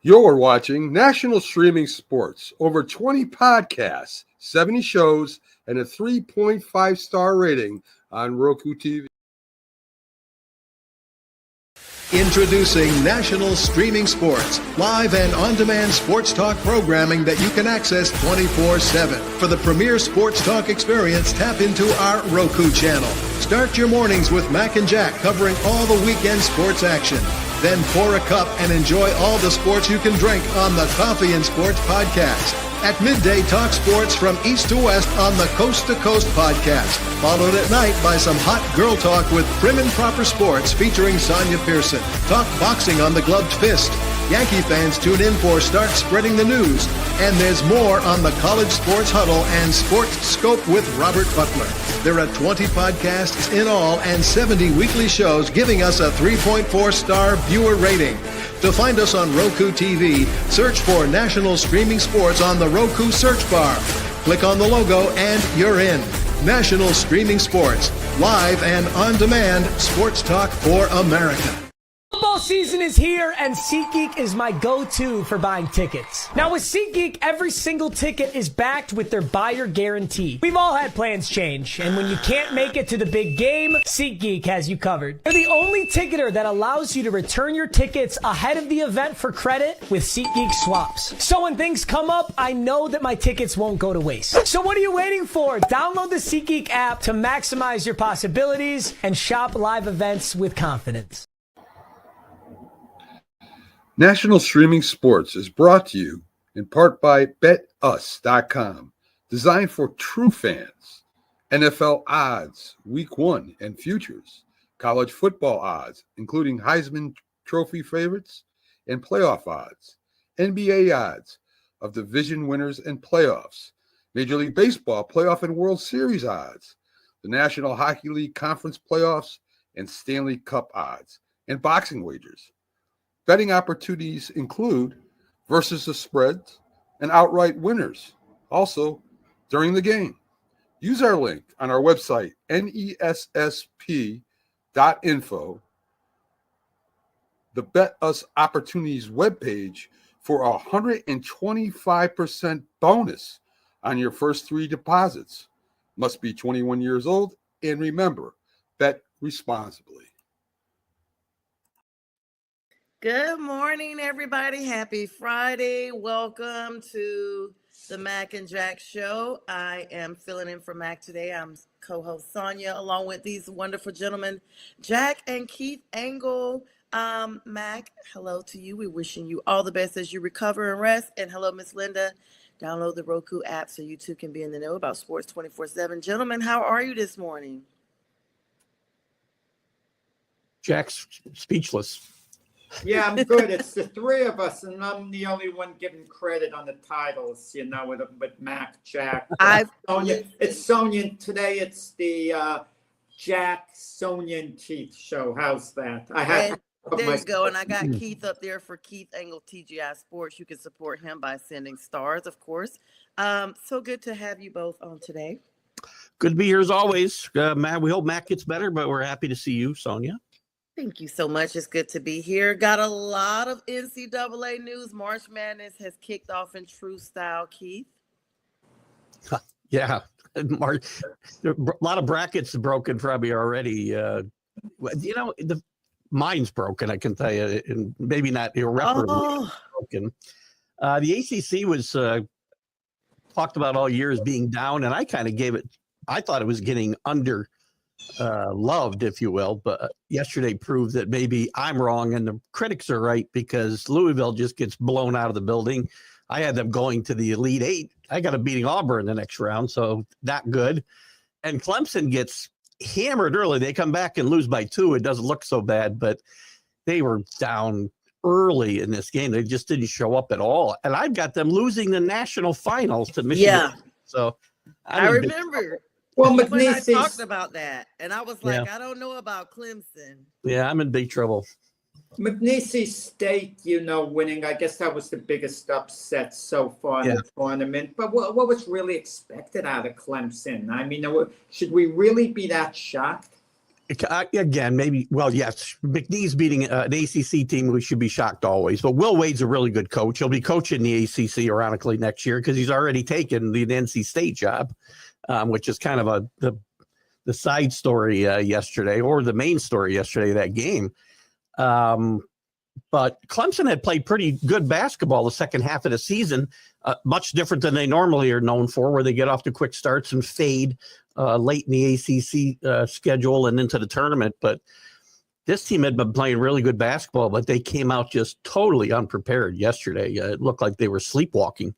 You're watching National Streaming Sports. Over 20 podcasts, 70 shows, and a 3.5-star rating on Roku TV. Introducing National Streaming Sports, live and on-demand sports talk programming that you can access 24/7. For the premier sports talk experience, tap into our Roku channel. Start your mornings with Mac and Jack covering all the weekend sports action. Then pour a cup and enjoy all the sports you can drink on the Coffee and Sports podcast. At midday, talk sports from east to west on the Coast to Coast podcast. Followed at night by some hot girl talk with Prim and Proper Sports featuring Sonia Pearson. Talk boxing on the Gloved Fist. Yankee fans tune in for Start Spreading the News. And there's more on the College Sports Huddle and Sports Scope with Robert Butler. There are 20 podcasts in all and 70 weekly shows giving us a 3.4-star viewer rating. To find us on Roku TV, search for National Streaming Sports on the Roku search bar. Click on the logo and you're in. National Streaming Sports, live and on-demand sports talk for America. Football season is here, and SeatGeek is my go-to for buying tickets. Now, with SeatGeek, every single ticket is backed with their buyer guarantee. We've all had plans change, and when you can't make it to the big game, SeatGeek has you covered. They're the only ticketer that allows you to return your tickets ahead of the event for credit with SeatGeek swaps. So when things come up, I know that my tickets won't go to waste. So what are you waiting for? Download the SeatGeek app to maximize your possibilities and shop live events with confidence. National Streaming Sports is brought to you in part by BetUs.com, designed for true fans. NFL odds, Week 1 and futures, college football odds, including Heisman Trophy favorites and playoff odds, NBA odds of division winners and playoffs, Major League Baseball playoff and World Series odds, the National Hockey League Conference playoffs and Stanley Cup odds, and boxing wagers. Betting opportunities include versus the spreads and outright winners, also during the game. Use our link on our website, nessp.info, the Bet Us Opportunities webpage, for a 125% bonus on your first 3 deposits. Must be 21 years old, and remember, bet responsibly. Good morning, everybody. Happy Friday. Welcome to the Mac and Jack Show. I am filling in for Mac today. I'm co-host Sonia, along with these wonderful gentlemen, Jack and Keith Engel. Mac, hello to you. We're wishing you all the best as you recover and rest. And hello, Miss Linda. Download the Roku app so you too can be in the know about sports 24/7. Gentlemen, how are you this morning? Jack's speechless. Yeah, I'm good. It's the three of us, and I'm the only one getting credit on the titles, with Mac, Jack. Sonia. It's Sonia. Today it's the Jack, Sonia, and Keith show. How's that? There you go. And I got Keith up there for Keith Engel, TGI Sports. You can support him by sending stars, of course. So good to have you both on today. Good to be here as always. Matt, we hope Matt gets better, but we're happy to see you, Sonia. Thank you so much. It's good to be here. Got a lot of NCAA news. March Madness has kicked off in true style, Keith. Yeah. A lot of brackets broken probably already. The mine's broken, I can tell you, and maybe not irreparably broken. The ACC was talked about all year as being down, and I kind of I thought it was getting loved, if you will, but yesterday proved that maybe I'm wrong and the critics are right, because Louisville just gets blown out of the building. I had them going to the Elite Eight. I got them beating Auburn the next round, so not good. And Clemson gets hammered early. They come back and lose by 2. It doesn't look so bad, but they were down early in this game. They just didn't show up at all. And I've got them losing the national finals to Michigan. Yeah. So I remember. Well, I talked about that, and I was like, I don't know about Clemson. Yeah, I'm in big trouble. McNeese State, winning. I guess that was the biggest upset so far in the tournament. But what was really expected out of Clemson? I mean, should we really be that shocked? Again, maybe. Well, yes, McNeese beating an ACC team, we should be shocked always. But Will Wade's a really good coach. He'll be coaching the ACC, ironically, next year because he's already taken the NC State job, which is kind of the side story yesterday, or the main story yesterday of that game. But Clemson had played pretty good basketball the second half of the season, much different than they normally are known for, where they get off to quick starts and fade late in the ACC schedule and into the tournament. But this team had been playing really good basketball, but they came out just totally unprepared yesterday. It looked like they were sleepwalking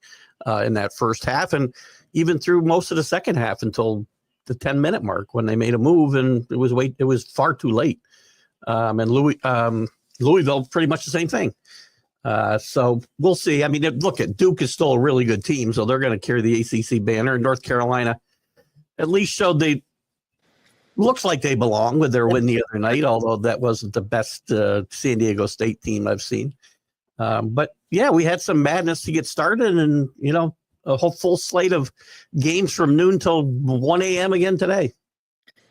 in that first half, and even through most of the second half until the 10-minute mark when they made a move, and it was far too late. And Louisville, pretty much the same thing. So we'll see. I mean, look, at Duke is still a really good team, so they're going to carry the ACC banner. North Carolina at least showed looks like they belong with their win the other night, although that wasn't the best San Diego State team I've seen. But yeah, we had some madness to get started, and a whole full slate of games from noon till 1 a.m. again today.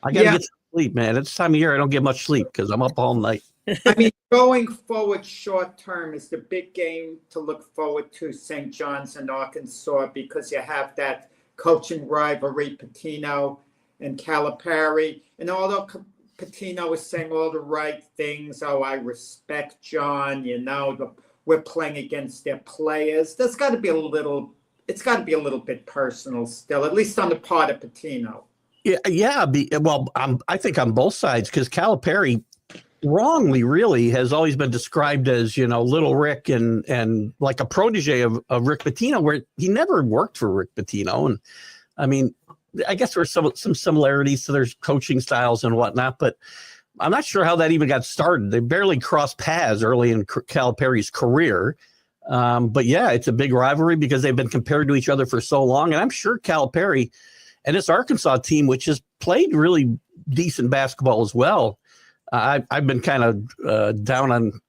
I got to get some sleep, man. It's time of year I don't get much sleep because I'm up all night. I mean, going forward short term is the big game to look forward to, St. John's and Arkansas, because you have that coaching rivalry, Pitino and Calipari. And although Pitino is saying all the right things, I respect John, we're playing against their players. It's got to be a little bit personal still, at least on the part of Pitino. I think on both sides, because Calipari wrongly really has always been described as Little Rick and like a protege of Rick Pitino, where he never worked for Rick Pitino. And I mean, I guess there were some similarities to their coaching styles and whatnot, but I'm not sure how that even got started. They barely crossed paths early in Calipari's career. But yeah, it's a big rivalry because they've been compared to each other for so long. And I'm sure Calipari and this Arkansas team, which has played really decent basketball as well. I've been kind of down on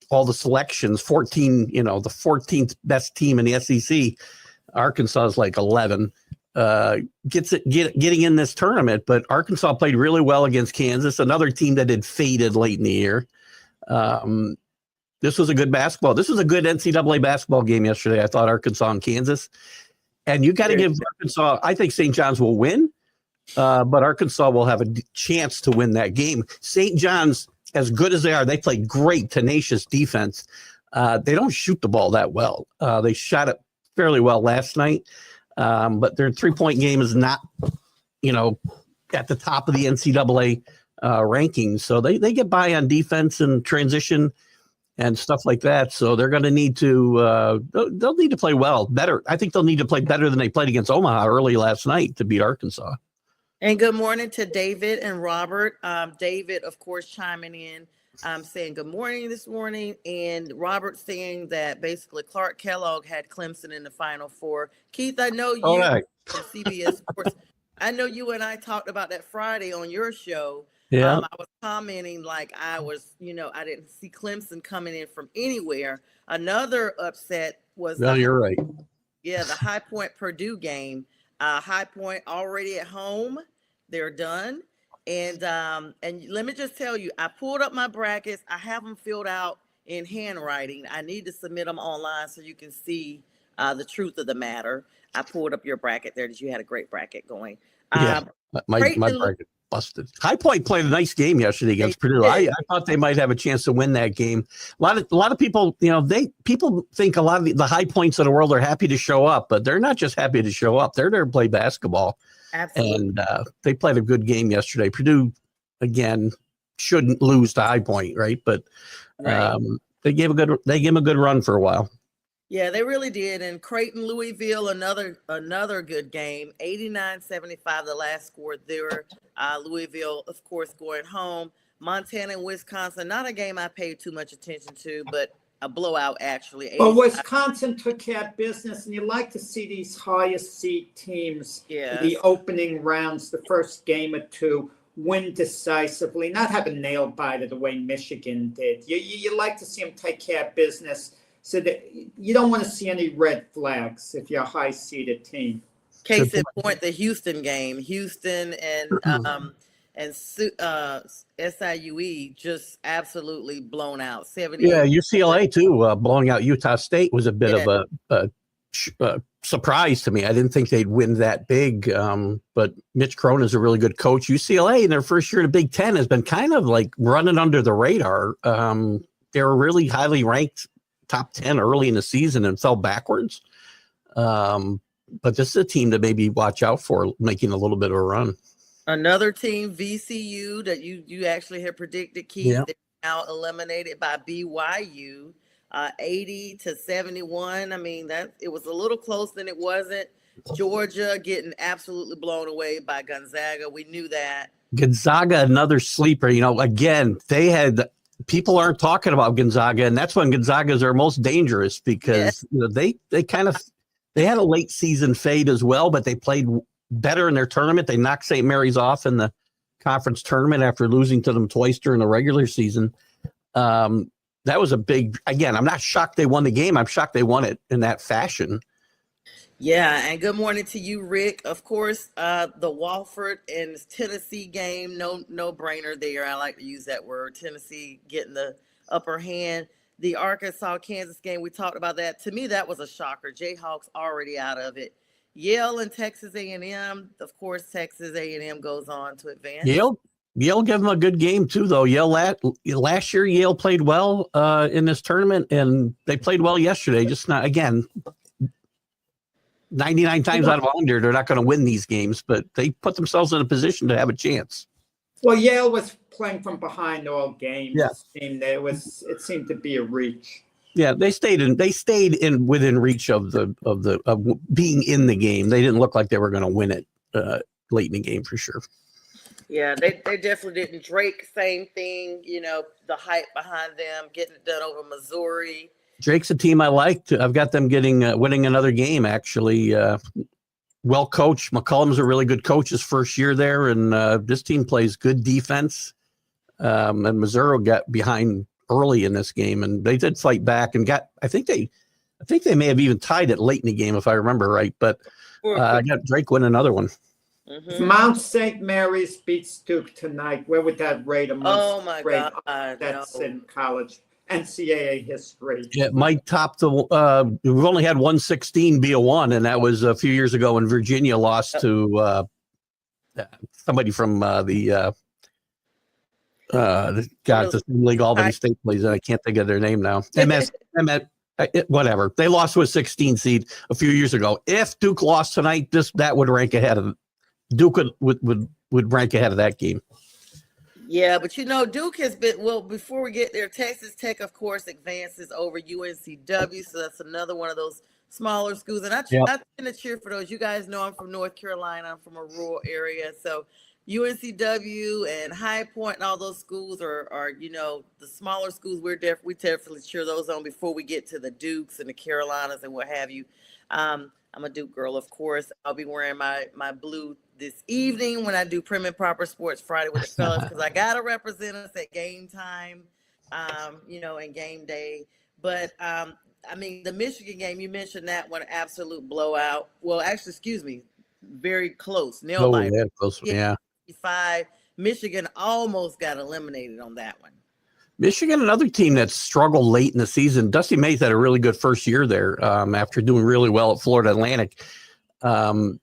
all the selections. 14, the 14th best team in the SEC. Arkansas is like 11. Getting in this tournament, but Arkansas played really well against Kansas, another team that had faded late in the year. This was a good basketball. This was a good NCAA basketball game yesterday. I thought Arkansas and Kansas, and you got to give Arkansas. I think St. John's will win. But Arkansas will have a chance to win that game. St. John's, as good as they are, they play great, tenacious defense. They don't shoot the ball that well. They shot it fairly well last night, but their three-point game is not, at the top of the NCAA rankings. So they get by on defense and transition and stuff like that. So they're going to need to they'll need to play well, better. I think they'll need to play better than they played against Omaha early last night to beat Arkansas. And good morning to David and Robert. David, of course, chiming in, saying good morning this morning. And Robert saying that basically Clark Kellogg had Clemson in the Final Four. Keith, I know you from CBS Sports. I know you and I talked about that Friday on your show. Yeah. I was commenting like I didn't see Clemson coming in from anywhere. Another upset was. No, you're right. Yeah, the High Point Purdue game. High Point already at home. They're done. And let me just tell you, I pulled up my brackets. I have them filled out in handwriting. I need to submit them online so you can see the truth of the matter. I pulled up your bracket there. You had a great bracket going. My bracket busted. High Point played a nice game yesterday against Purdue. I thought they might have a chance to win that game. A lot of people, people think a lot of the High Points of the world are happy to show up, but they're not just happy to show up. They're there to play basketball. Absolutely. And they played a good game yesterday. Purdue, again, shouldn't lose to High Point, right? But they gave him a good run for a while. Yeah, they really did. And Creighton, Louisville, another good game. 89-75, the last score there. Louisville, of course, going home. Montana and Wisconsin, not a game I paid too much attention to, but a blowout, actually. Well, Wisconsin took care of business, and you like to see these highest seed teams in the opening rounds, the first game or two, win decisively, not have a nail biter the way Michigan did. You like to see them take care of business so that you don't want to see any red flags if you're a high-seeded team. Case in point, the Houston game. Houston and SIUE just absolutely blown out. 70. Yeah, UCLA too, blowing out Utah State was a bit of a surprise to me. I didn't think they'd win that big, but Mitch Crone is a really good coach. UCLA in their first year in the Big Ten has been kind of like running under the radar. They were really highly ranked top 10 early in the season and fell backwards. But this is a team to maybe watch out for making a little bit of a run. Another team, VCU, that you actually had predicted, Keith, Yeah. they're now eliminated by BYU, 80-71. I mean, that it was a little close, then it wasn't. Georgia getting absolutely blown away by Gonzaga. We knew that. Gonzaga, another sleeper. You know, again, people aren't talking about Gonzaga, and that's when Gonzaga's are most dangerous because you know, they had a late season fade as well, but they played better in their tournament. They knocked St. Mary's off in the conference tournament after losing to them twice during the regular season. That was a big, again, I'm not shocked they won the game. I'm shocked they won it in that fashion. Yeah, and good morning to you, Rick. Of course, the Wofford and Tennessee game, no brainer there. I like to use that word. Tennessee getting the upper hand. The Arkansas-Kansas game, we talked about that. To me, that was a shocker. Jayhawks already out of it. Yale and Texas A&M. Of course, Texas A&M goes on to advance. Yale gave them a good game too, though. Yale last year, Yale played well in this tournament, and they played well yesterday. Just not, again, 99 times out of 100, they're not going to win these games, but they put themselves in a position to have a chance. Well, Yale was playing from behind all games. Yeah. It seemed to be a reach. Yeah, they stayed in within reach of being in the game. They didn't look like they were going to win it late in the game for sure. Yeah, they definitely didn't. Drake, same thing. You know, the hype behind them, getting it done over Missouri. Drake's a team I like. I've got them winning another game, actually. Well coached. McCollum's a really good coach his first year there, and this team plays good defense. And Missouri got behind early in this game, and they did fight back and I think they may have even tied it late in the game, if I remember right. But I got Drake win another one. If Mount St. Mary's beats Duke tonight, where would that rate them? Oh my God! That's in college NCAA history. Yeah, it might top the. We've only had 116 be a one, and that was a few years ago when Virginia lost to somebody from the league Albany State plays, and I can't think of their name now. Whatever. They lost to a 16 seed a few years ago. If Duke lost tonight, that would rank ahead of Duke. Would rank ahead of that game. Yeah, but you know, Duke has been, well, before we get there, Texas Tech, of course, advances over UNCW. So that's another one of those smaller schools. And I tend to cheer for those. You guys know I'm from North Carolina. I'm from a rural area. So UNCW and High Point and all those schools are you know, the smaller schools. We definitely cheer those on before we get to the Dukes and the Carolinas and what have you. I'm a Duke girl, of course. I'll be wearing my blue this evening when I do Prim and Proper Sports Friday with the fellas, because I got to represent us at game time, you know, and game day. But, I mean, the Michigan game, you mentioned that one, absolute blowout. Well, actually, excuse me, very close. Nail biter. Close. Yeah. 5. Michigan almost got eliminated on that one. Michigan, another team that struggled late in the season. Dusty Mays had a really good first year there after doing really well at Florida Atlantic. And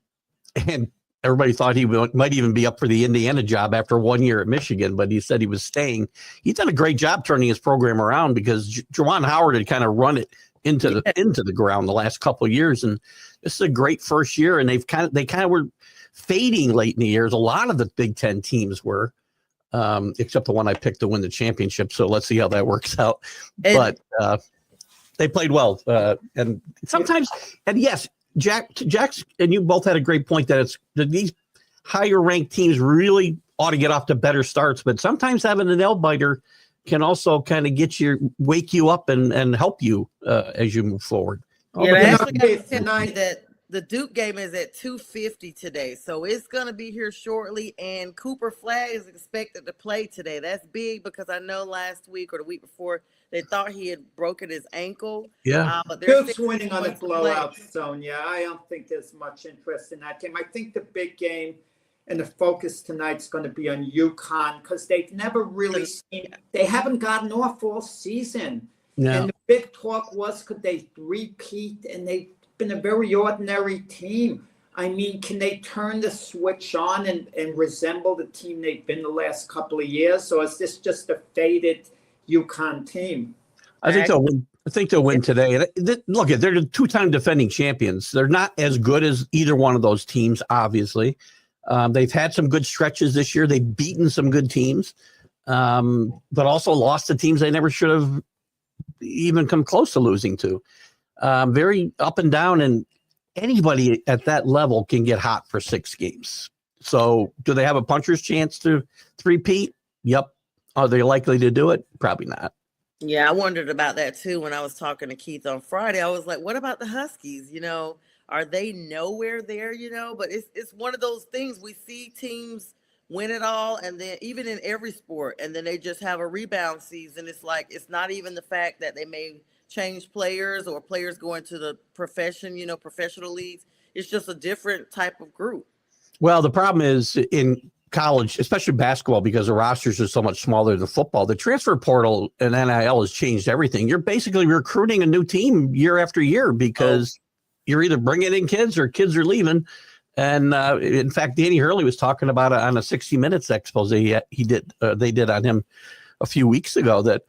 everybody thought he might even be up for the Indiana job after 1 year at Michigan, but he said he was staying. He's done a great job turning his program around because Juwan Howard had kind of run it into the ground the last couple of years. And this is a great first year. And they kind of were fading late in the years. A lot of the Big Ten teams were. Except the one I picked to win the championship. So let's see how that works out. But they played well. And sometimes, and yes, Jack's, and you both had a great point that these higher ranked teams really ought to get off to better starts. But sometimes having an nail biter can also kind of wake you up and help you as you move forward. Yeah, I actually got to tell you that the Duke game is at 2:50 today, so it's going to be here shortly, and Cooper Flagg is expected to play today. That's big because I know last week or the week before they thought he had broken his ankle. Yeah. But Duke's winning on a blowout, Sonia. I don't think there's much interest in that game. I think the big game and the focus tonight's going to be on UConn because they've never really they haven't gotten off all season. No. And the big talk was, could they repeat? And they've been a very ordinary team. I mean, can they turn the switch on and resemble the team they've been the last couple of years? Or is this just a faded UConn team? I think they'll win. I think they'll win today. And look, they're the two-time defending champions. They're not as good as either one of those teams, obviously. They've had some good stretches this year. They've beaten some good teams, but also lost to teams they never should have even come close to losing to. Very up and down, and anybody at that level can get hot for 6 games. So do they have a puncher's chance to three-peat? Yep. Are they likely to do it? Probably not. Yeah, I wondered about that too when I was talking to Keith on Friday. I was like, what about the Huskies? Are they nowhere there, But it's one of those things. We see teams win it all, and then even in every sport, and then they just have a rebound season. It's like it's not even the fact that they may change players or players go into the profession, professional leagues. It's just a different type of group. Well, the problem is in college, especially basketball, because the rosters are so much smaller than football, the transfer portal and NIL has changed everything. You're basically recruiting a new team year after year because you're either bringing in kids or kids are leaving. And in fact, Danny Hurley was talking about it on a 60 Minutes expose they did on him a few weeks ago that,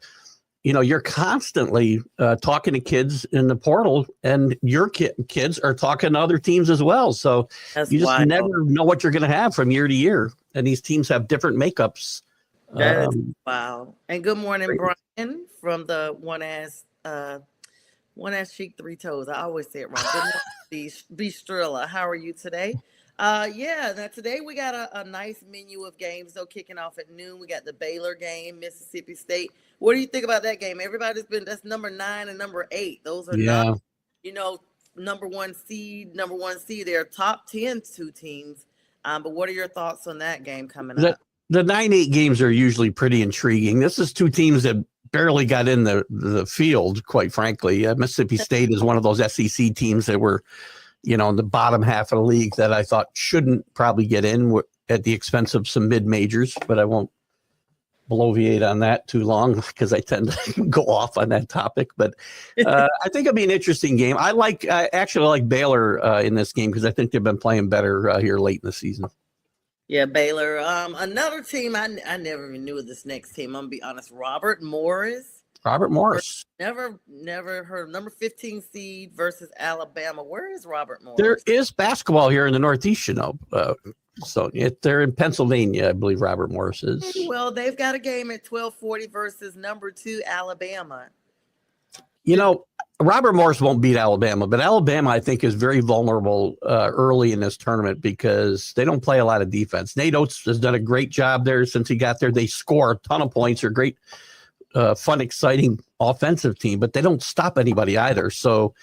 you're constantly talking to kids in the portal, and your kids are talking to other teams as well. So That's you just wild. never know what you're going to have from year to year. And these teams have different makeups. That is wow. And good morning, Brian, from the One Ass Cheek, Three Toes. I always say it wrong. Good morning, Bistrilla. How are you today? Now today we got a nice menu of games though kicking off at noon. We got the Baylor game, Mississippi State. What do you think about that game? That's number 9 and number 8. Those are not, number one seed. They're top 10 2 teams. But what are your thoughts on that game coming up? The 9-8 games are usually pretty intriguing. This is 2 teams that barely got in the field, quite frankly. Mississippi State is one of those SEC teams that were, in the bottom half of the league that I thought shouldn't probably get in at the expense of some mid-majors, but I won't bloviate on that too long because I tend to go off on that topic. But I think it'll be an interesting game. I actually like Baylor in this game because I think they've been playing better here late in the season. Yeah, Baylor. Another team I never even knew of this next team. I'm gonna be honest. Robert Morris. Never heard of number 15 seed versus Alabama. Where is Robert Morris? There is basketball here in the Northeast, So they're in Pennsylvania, I believe Robert Morris is. Well, they've got a game at 12:40 versus number 2 Alabama. Robert Morris won't beat Alabama, but Alabama, I think, is very vulnerable early in this tournament because they don't play a lot of defense. Nate Oates has done a great job there since he got there. They score a ton of points. They're great, fun, exciting offensive team, but they don't stop anybody either. So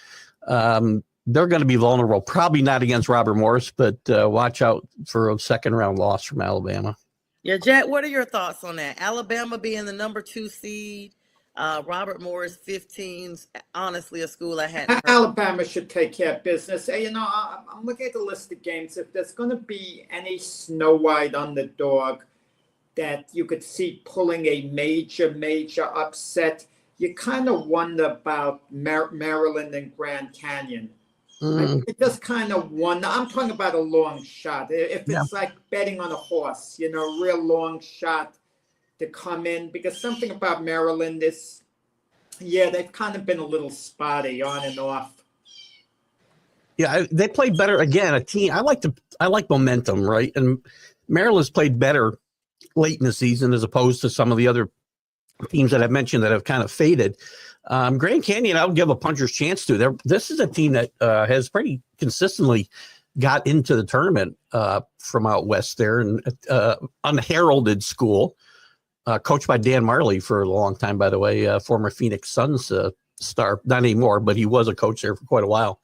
they're going to be vulnerable. Probably not against Robert Morris, but watch out for a second-round loss from Alabama. Yeah, Jack, what are your thoughts on that? Alabama being the number 2 seed. Robert Morris, 15's honestly a school I hadn't heard. Alabama should take care of business. I'm looking at the list of games. If there's going to be any Snow White underdog that you could see pulling a major upset, you kind of wonder about Maryland and Grand Canyon. It just kind of wonder. I'm talking about a long shot. If it's like betting on a horse, real long shot to come in, because something about Maryland is, they've kind of been a little spotty on and off. Yeah, they played better. Again, a team. I like momentum, right? And Maryland's played better late in the season as opposed to some of the other teams that I've mentioned that have kind of faded. Grand Canyon, I would give a puncher's chance to. This is a team that has pretty consistently got into the tournament from out west there, and unheralded school. Coached by Dan Marley for a long time, by the way, former Phoenix Suns star. Not anymore, but he was a coach there for quite a while.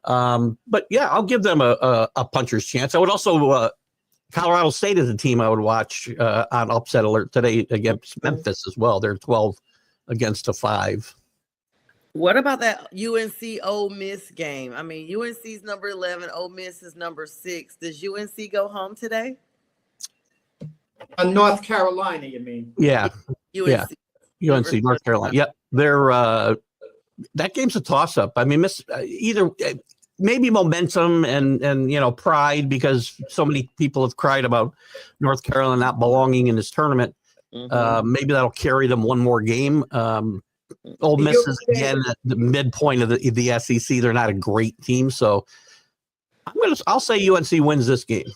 But yeah, I'll give them a puncher's chance. I would also, Colorado State is a team I would watch on upset alert today against Memphis as well. They're 12 against a 5. What about that UNC Ole Miss game? I mean, UNC's number 11, Ole Miss is number 6. Does UNC go home today? North Carolina, you mean? Yeah, UNC. UNC, North Carolina. Yep, they're that game's a toss-up. I mean, either maybe momentum and pride, because so many people have cried about North Carolina not belonging in this tournament. Maybe that'll carry them one more game. Ole Miss is again at the midpoint of the SEC. They're not a great team, so I'll say UNC wins this game.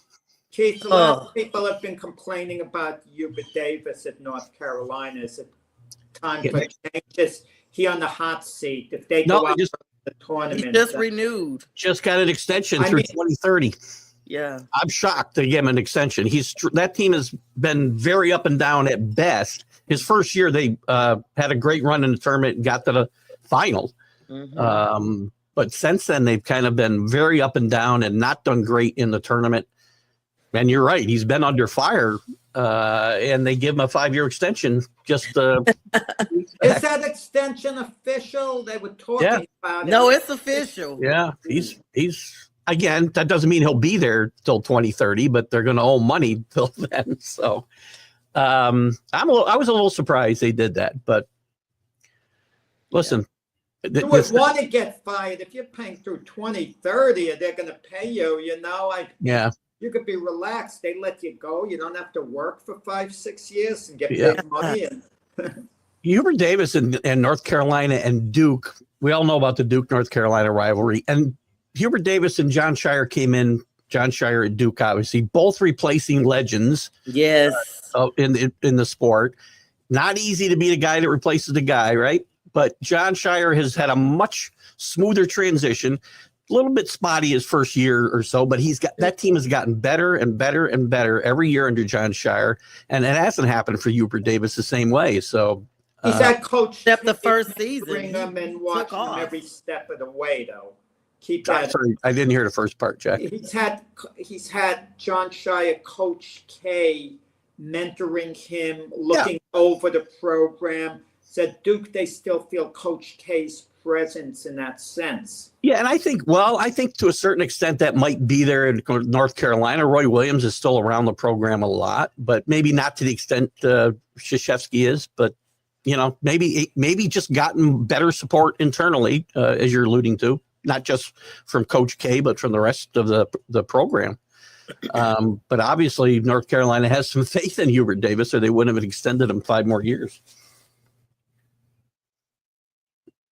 Keith, a lot of people have been complaining about Hubert Davis at North Carolina. Is it time for changes? He on the hot seat. If they go out to the tournament, he just renewed. Just got an extension through 2030. Yeah, I'm shocked they gave him an extension. That team has been very up and down at best. His first year, they had a great run in the tournament and got to the final. But since then, they've kind of been very up and down and not done great in the tournament. And you're right, he's been under fire, and they give him a 5-year extension. Just is that extension official? They were talking about it. No, it's official. Yeah, he's again. That doesn't mean he'll be there till 2030, but they're going to owe money till then. So, I was a little surprised they did that. But listen, you would want to get fired if you're paying through 2030, and they're going to pay you. You could be relaxed. They let you go. You don't have to work for 5-6 years and get big money. Hubert Davis and North Carolina and Duke. We all know about the Duke-North Carolina rivalry. And Hubert Davis and John Shire came in. John Shire at Duke, obviously, both replacing legends. Yes. In the sport. Not easy to be the guy that replaces the guy, right? But John Shire has had a much smoother transition. A little bit spotty his first year or so, but that team has gotten better and better and better every year under John Shire, and it hasn't happened for Hubert Davis the same way. So he's had coach except the first season. Bring him and watch him every step of the way, though. Keep that. Sorry, I didn't hear the first part, Jack. He's had John Shire, Coach K, mentoring him, looking over the program. Said Duke, they still feel Coach K's presence in that sense. Yeah, and I think to a certain extent that might be there in North Carolina. Roy Williams is still around the program a lot, but maybe not to the extent Krzyzewski is. But maybe just gotten better support internally, as you're alluding to, not just from Coach K, but from the rest of the program. But obviously, North Carolina has some faith in Hubert Davis, or they wouldn't have extended him 5 more years.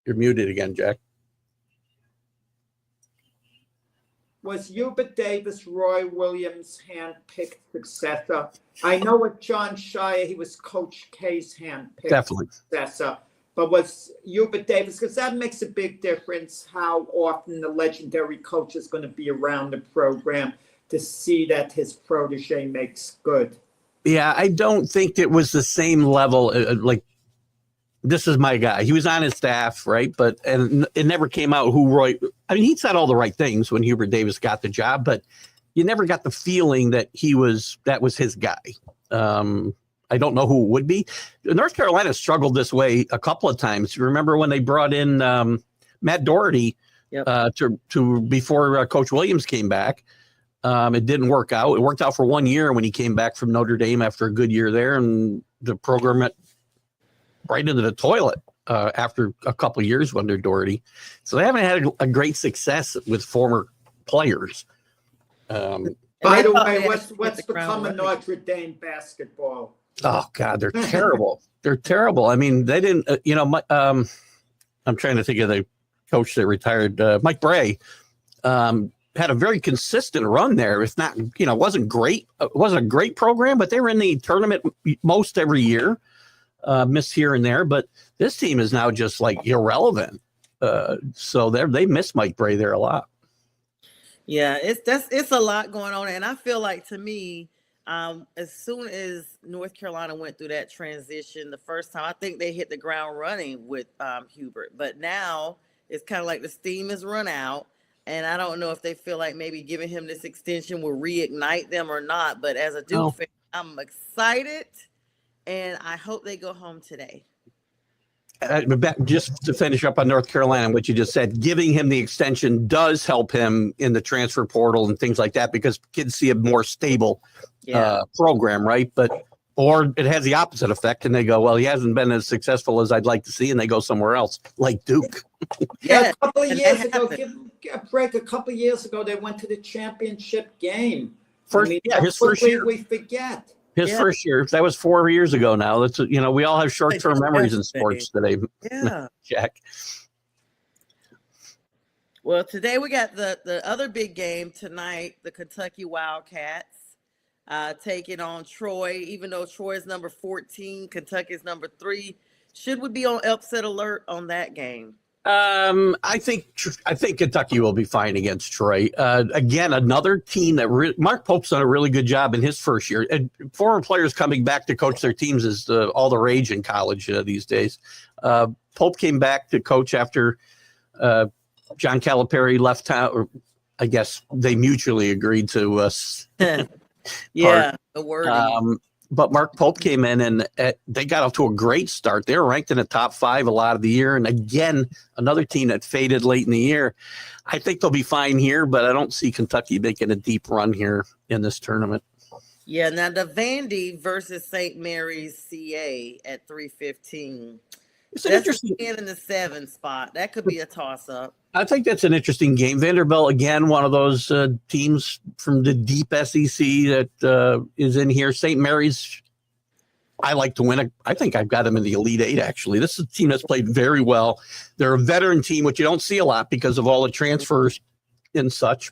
You're muted again, Jack. Was Hubert Davis Roy Williams' hand-picked successor? I know with John Shire, he was Coach K's hand-picked successor. But was Hubert Davis, because that makes a big difference how often the legendary coach is going to be around the program to see that his protege makes good. Yeah, I don't think it was the same level. This is my guy. He was on his staff, right? And it never came out who Roy. I mean, he said all the right things when Hubert Davis got the job, but you never got the feeling that that was his guy. I don't know who it would be. North Carolina struggled this way a couple of times. Remember when they brought in Matt Doherty to before Coach Williams came back? It didn't work out. It worked out for 1 year when he came back from Notre Dame after a good year there, and the program went right into the toilet after a couple of years under Doherty. So they haven't had a great success with former players. By the way, what's become of Notre Dame basketball? Oh, God, they're terrible. They're terrible. I mean, they didn't, I'm trying to think of the coach that retired, Mike Bray. Had a very consistent run there. It's not, wasn't great. It wasn't a great program, but they were in the tournament most every year. Miss here and there, but this team is now just irrelevant. So they miss Mike Bray there a lot. Yeah, it's a lot going on, and I feel like, to me, as soon as North Carolina went through that transition the first time, I think they hit the ground running with Hubert. But now it's kind of like the steam has run out, and I don't know if they feel like maybe giving him this extension will reignite them or not. But as a Duke fan, I'm excited. And I hope they go home today. Just to finish up on North Carolina and what you just said, giving him the extension does help him in the transfer portal and things like that, because kids see a more stable program, right? Or it has the opposite effect, and they go, well, he hasn't been as successful as I'd like to see, and they go somewhere else, like Duke. Yeah, a couple of and years that ago, happened. give a break. A couple of years ago, they went to the championship game. His first quickly year. we forget. His first year, that was 4 years ago now. That's, we all have short-term memories in sports today, Yeah. Jack. Well, today we got the other big game tonight, the Kentucky Wildcats taking on Troy. Even though Troy is number 14, Kentucky is number 3. Should we be on upset alert on that game? I think Kentucky will be fine against Troy. Again, another team that Mark Pope's done a really good job in his first year. And foreign players coming back to coach their teams is all the rage in college these days. Pope came back to coach after John Calipari left town, or I guess they mutually agreed to Yeah, the wording. But Mark Pope came in and they got off to a great start. They were ranked in the top 5 a lot of the year. And again, another team that faded late in the year. I think they'll be fine here, but I don't see Kentucky making a deep run here in this tournament. Yeah, now the Vandy versus St. Mary's CA at 3:15. It's an That's interesting. 10 in the 7 spot. That could be a toss-up. I think that's an interesting game. Vanderbilt, again, one of those teams from the deep SEC that is in here. St. Mary's, I like to win. I think I've got them in the Elite 8, actually. This is a team that's played very well. They're a veteran team, which you don't see a lot because of all the transfers and such.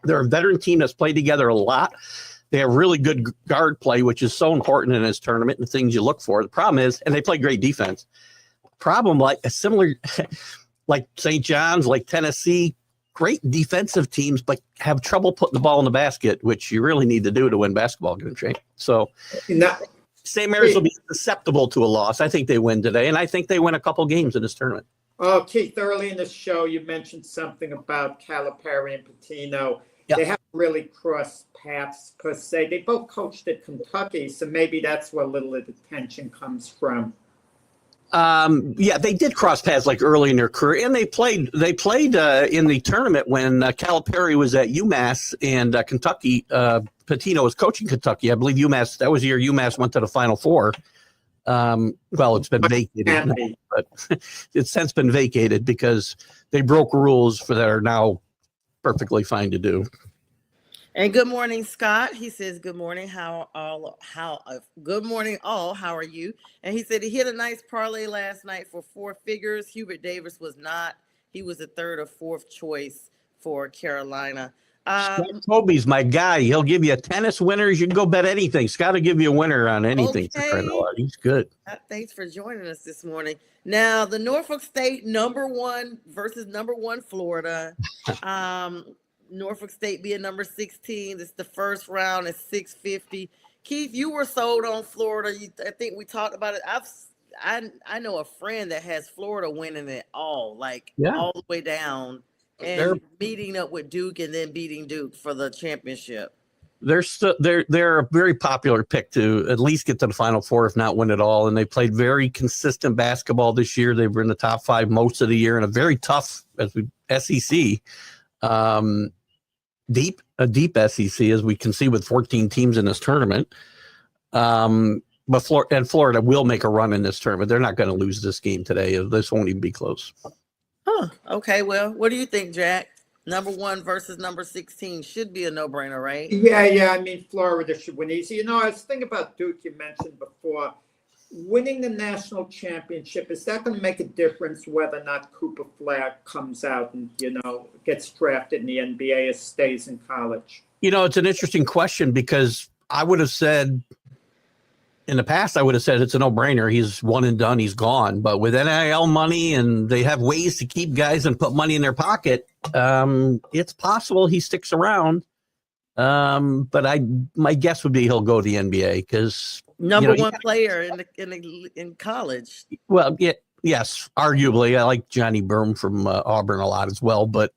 They're a veteran team that's played together a lot. They have really good guard play, which is so important in this tournament and things you look for. The problem is, and they play great defense. Problem like a similar, like St. John's, like Tennessee, great defensive teams, but have trouble putting the ball in the basket, which you really need to do to win basketball games, right? So St. Mary's will be susceptible to a loss. I think they win today, and I think they win a couple games in this tournament. Oh, Keith, early in the show, you mentioned something about Calipari and Pitino. Yeah. They haven't really crossed paths per se. They both coached at Kentucky, so maybe that's where a little of the tension comes from. Yeah, they did cross paths like early in their career, and they played in the tournament when Calipari was at UMass and Kentucky. Pitino was coaching Kentucky. I believe UMass. That was the year UMass went to the Final Four. Well, it's been vacated, now, but it's since been vacated because they broke rules that are now perfectly fine to do. And good morning, Scott. He says, good morning. Good morning, all. How are you? And he said he hit a nice parlay last night for 4 figures. Hubert Davis was not. He was the 3rd or 4th choice for Carolina. Scott Toby's my guy. He'll give you tennis winners. You can go bet anything. Scott will give you a winner on anything. Okay. He's good. Thanks for joining us this morning. Now, the Norfolk State number 1 versus number 1 Florida. Norfolk State being number 16. It's the first round at 650. Keith, you were sold on Florida. I think we talked about it. I know a friend that has Florida winning it all, all the way down, and meeting up with Duke and then beating Duke for the championship. They're a very popular pick to at least get to the Final Four, if not win it all. And they played very consistent basketball this year. They were in the top 5 most of the year in a very tough SEC. Deep SEC, as we can see with 14 teams in this tournament. But Florida will make a run in this tournament. They're not going to lose this game today. This won't even be close. Huh. Okay. Well, what do you think, Jack? Number 1 versus number 16 should be a no-brainer, right? Yeah. I mean, Florida should win easy. I was thinking about Duke. You mentioned before. Winning the national championship, is that going to make a difference whether or not Cooper Flag comes out and, gets drafted in the NBA or stays in college? It's an interesting question because I would have said in the past, it's a no-brainer. He's one and done. He's gone. But with NIL money and they have ways to keep guys and put money in their pocket, it's possible he sticks around. But my guess would be he'll go to the NBA because number 1 player in college. Well, yes, arguably. I like Johnny Boehm from Auburn a lot as well. But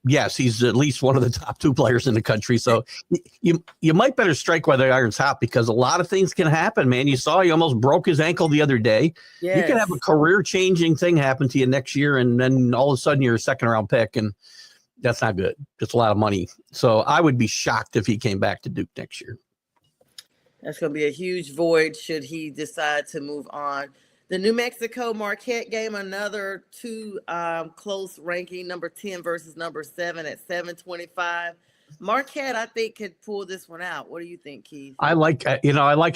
yes, he's at least one of the top 2 players in the country. So you might better strike while the iron's hot because a lot of things can happen, man. You saw he almost broke his ankle the other day. Yes. You can have a career-changing thing happen to you next year, and then all of a sudden you're a second-round pick, and that's not good. It's a lot of money. So I would be shocked if he came back to Duke next year. That's going to be a huge void should he decide to move on. The New Mexico Marquette game, another two close ranking, number 10 versus number 7 at 725. Marquette, I think, could pull this one out. What do you think, Keith? I like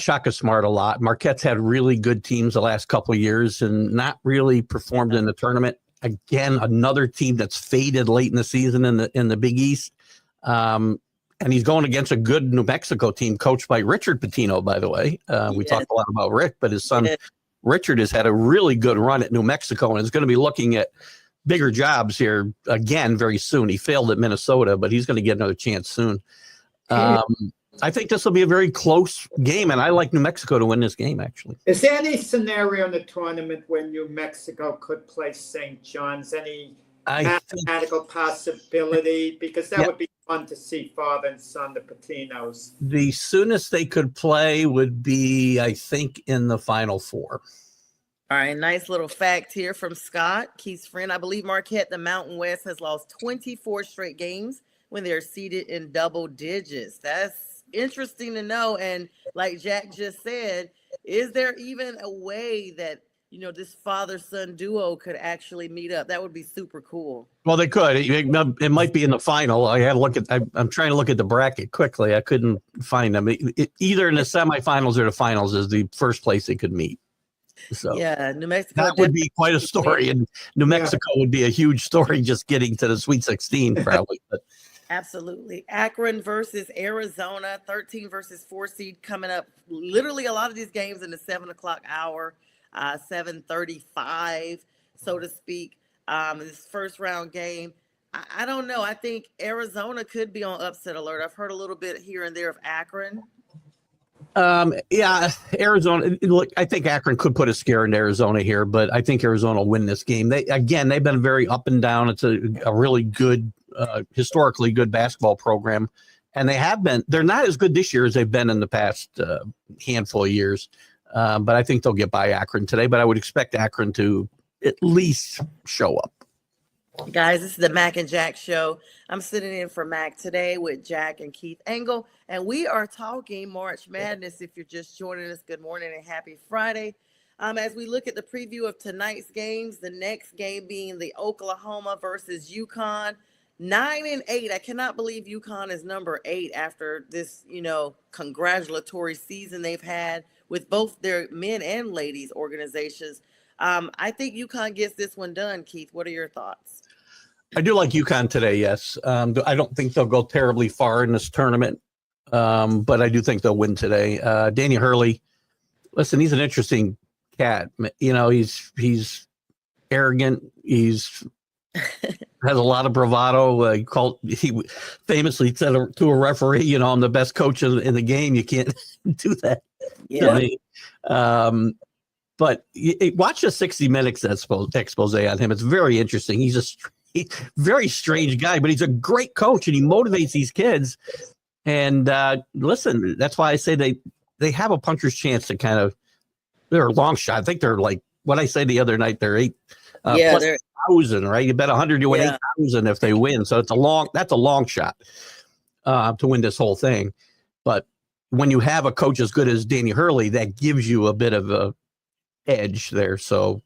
Shaka Smart a lot. Marquette's had really good teams the last couple of years and not really performed in the tournament. Again, another team that's faded late in the season in the Big East. And he's going against a good New Mexico team coached by Richard Pitino, by the way. We talked a lot about Rick, but his son Richard has had a really good run at New Mexico and is going to be looking at bigger jobs here again very soon. He failed at Minnesota, but he's going to get another chance soon. I think this will be a very close game, and I like New Mexico to win this game, actually. Is there any scenario in the tournament where New Mexico could play St. John's? Any mathematical possibility? Because that would be fun to see father and son, the Patinos. The soonest they could play would be, I think, in the Final Four. All right, nice little fact here from Scott, Keith's friend. I believe Marquette, the Mountain West, has lost 24 straight games when they're seated in double digits. That's interesting to know. And like Jack just said, is there even a way that, this father-son duo could actually meet up? That would be super cool. Well, they could. It might be in the final. I had to look at. I'm trying to look at the bracket quickly. I couldn't find them. Either in the semifinals or the finals is the first place they could meet. So yeah, New Mexico. That would be quite a story, and New Mexico would be a huge story just getting to the Sweet 16 probably. But. Absolutely. Akron versus Arizona, 13 versus 4 seed coming up. Literally a lot of these games in the 7 o'clock hour, 7:35, so to speak. This first round game, I don't know. I think Arizona could be on upset alert. I've heard a little bit here and there of Akron. Arizona. Look, I think Akron could put a scare in Arizona here, but I think Arizona will win this game. They've been very up and down. It's a really good, historically good basketball program, and they're not as good this year as they've been in the past handful of years. But I think they'll get by Akron today, but I would expect Akron to at least show up. Guys, this is the Mac and Jack show. I'm sitting in for Mac today with Jack and Keith Engel, and we are talking March Madness. If you're just joining us, good morning and happy Friday. As we look at the preview of tonight's games, the next game being the Oklahoma versus UConn, 9-8. I cannot believe UConn is number 8 after this, congratulatory season they've had with both their men and ladies organizations. I think UConn gets this one done. Keith, what are your thoughts? I do like UConn today, yes. I don't think they'll go terribly far in this tournament, but I do think they'll win today. Danny Hurley, listen, he's an interesting cat. He's arrogant. He's has a lot of bravado. He famously said to a referee, I'm the best coach in the game. You can't do that to me. But watch a 60 Minutes expose on him. It's very interesting. He's a very strange guy, but he's a great coach, and he motivates these kids. And listen, that's why I say they have a puncher's chance to they're a long shot. I think they're like what I said the other night. They're 8,000, right? You bet 100 you win 8,000 if they win. So that's a long shot to win this whole thing. But when you have a coach as good as Danny Hurley, that gives you a bit of a edge there. So